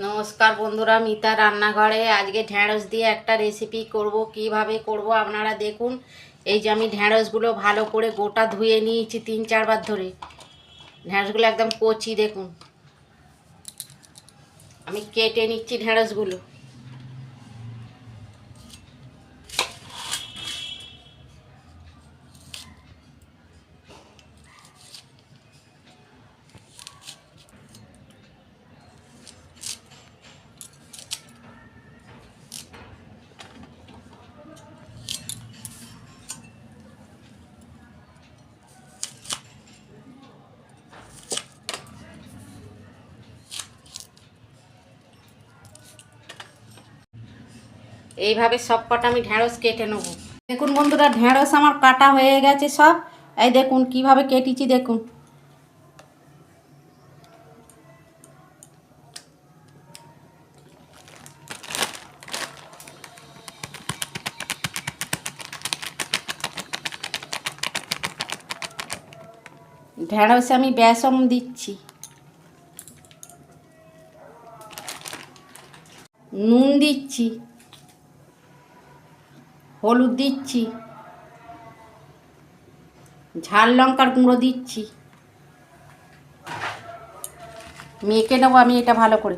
নমস্কার বন্ধুরা, মিতা রান্নাঘরে আজকে ঢ্যাঁড়স দিয়ে একটা রেসিপি করব। কিভাবে করব আপনারা দেখুন। এই যে আমি ঢ্যাঁড়সগুলো ভালো করে গোটা ধুয়ে নিয়েছি 3-4 বার ধরে। ঢ্যাঁড়সগুলো একদম কচি, দেখুন। আমি কেটে নিচ্ছি ঢ্যাঁড়সগুলো। এইভাবে সব কটা আমি ঢ্যাঁড়স কেটে নেব। দেখুন বন্ধুরা, ঢ্যাঁড়স আমার কাটা হয়ে গেছে সব। এই দেখুন কিভাবে কেটেছি, দেখুন। ঢ্যাঁড়সে আমি বেসন দিচ্ছি, নুন দিচ্ছি, হলুদ দিচ্ছি, ঝাল লঙ্কার গুঁড়ো দিচ্ছি। মেখে নেবো আমি এটা ভালো করে।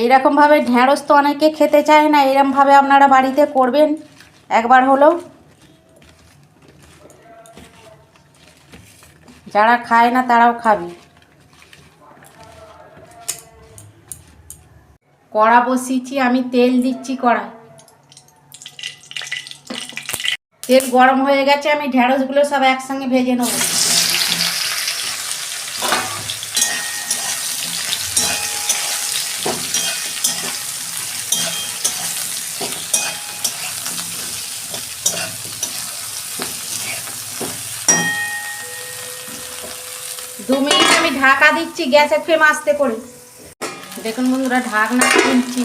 এইরকমভাবে ঢ্যাঁড়স তো অনেকে খেতে চায় না, এরকমভাবে আপনারা বাড়িতে করবেন একবার হলেও। যারা খায় না তারাও খাবে। কড়া বসিয়েছি, আমি তেল দিচ্ছি কড়ায়। তেল গরম হয়ে গেছে, আমি ঢ্যাঁড়সগুলো সব একসঙ্গে ভেজে নেব। দু মিনিট আমি ঢাকা দিচ্ছি, গ্যাসের ফ্লেম আস্তে করে। দেখুন বন্ধুরা, ঢাকনা খুলছি।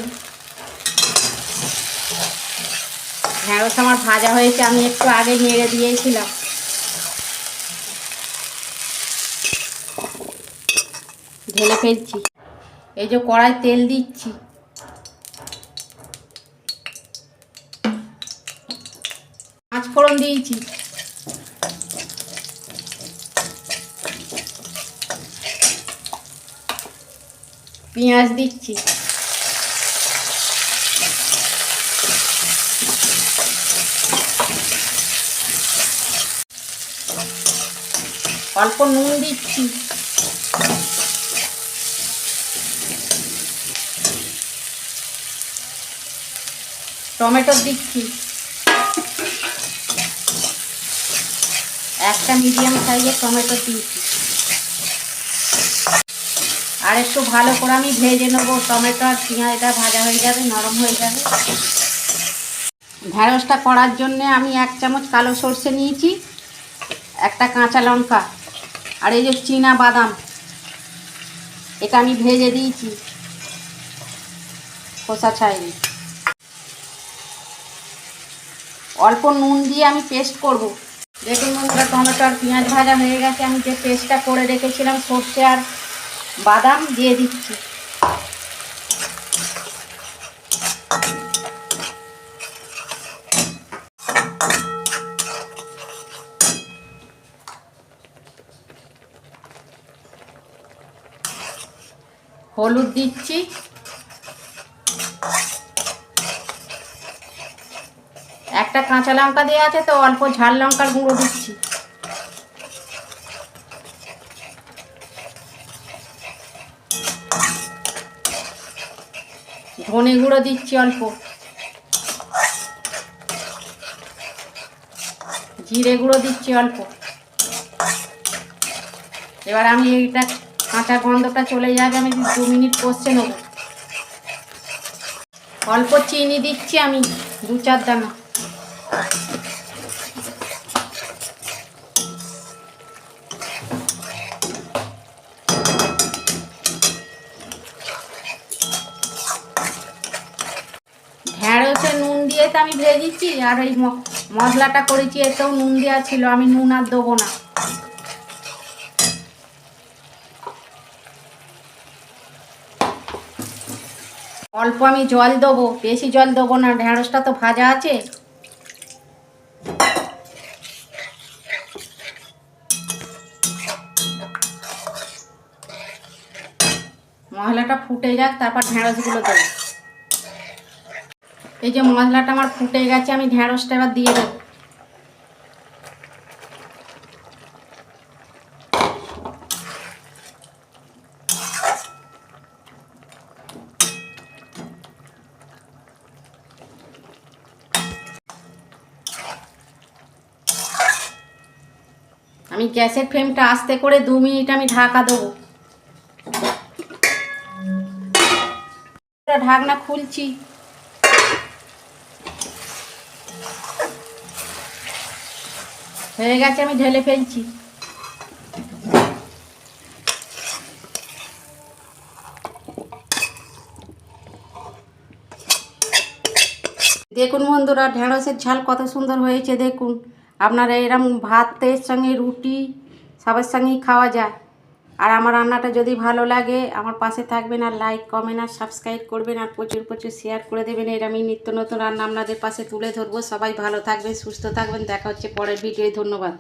ঢ্যাঁড়স আমার ভাজা হয়েছে, আমি একটু আগে নেড়ে দিয়েছিলাম। ঢেলে ফেলছি। এই যে কড়াই তেল দিচ্ছি, পাঁচ ফোড়ন দিয়েছি, পেঁয়াজ দিচ্ছি, অল্প নুন দিচ্ছি, টমেটো দিচ্ছি, একটা মিডিয়াম সাইজের টমেটো দিয়েছি। আর একটু ভালো করে আমি ভেজে নেবো। টমেটো আর পেঁয়াজটা ভাজা হয়ে যাবে, নরম হয়ে যাবে। ঢ্যাঁড়সটা করার জন্যে আমি 1 চামচ কালো সর্ষে নিয়েছি, একটা কাঁচা লঙ্কা, আর এই যে চীনা বাদাম, এটা আমি ভেজে দিয়েছি খোসা ছাড়িয়ে। অল্প নুন দিয়ে আমি পেস্ট করব। দেখুন বন্ধুরা, টমেটো আর পেঁয়াজ ভাজা হয়ে গেছে। আমি যে পেস্টটা করে রেখেছিলাম সর্ষে আর বাদাম দিয়ে দিচ্ছি। হলুদ দিচ্ছি, একটা কাঁচা লঙ্কা দেওয়া আছে তো অল্প ঝাল লঙ্কার গুঁড়ো দিচ্ছি। ধনে গুঁড়ো দিচ্ছি অল্প, জিরে গুঁড়ো দিচ্ছি অল্প। এবার আমি এইটা কাঁচা গন্ধটা চলে যাবে, আমি 2 মিনিট কষে নেব। অল্প চিনি দিচ্ছি আমি, 2-4 দানা। ঢ্যাঁড়সে নুন দিয়ে তো আমি ভেজেছি, আর এই মশলাটা করেছি এতেও নুন দেওয়া ছিল, আমি নুন আর দেবো না। অল্প আমি জল দেবো, বেশি জল দেবো না, ঢেঁড়সটা তো ভাজা আছে। মশলাটা ফুটে যাক, তারপর ঢেঁড়সগুলো দেবো। এই যে মশলাটা আমার ফুটে গেছে, আমি ঢেঁড়সটা এবার দিয়ে দেবো। আমি গ্যাসের ফ্লেমটা আস্তে করে 2 মিনিট আমি ঢাকা দেবো। ঢাকনা খুলছি। হয়ে গেছে, আমি ঢেলে ফেলছি। দেখুন বন্ধুরা, ঢেঁড়সের ঝাল কত সুন্দর হয়েছে। দেখুন, আপনারা এরম ভাতের সঙ্গে, রুটি সবার সঙ্গেই খাওয়া যায়। আর আমার রান্নাটা যদি ভালো লাগে, আমার পাশে থাকবেন, আর লাইক, কমেন্ট আর সাবস্ক্রাইব করবেন, আর প্রচুর প্রচুর শেয়ার করে দেবেন। এর আমি নিত্য নতুন রান্না আপনাদের পাশে তুলে ধরবো। সবাই ভালো থাকবেন, সুস্থ থাকবেন। দেখা হচ্ছে পরের ভিডিওয়। ধন্যবাদ।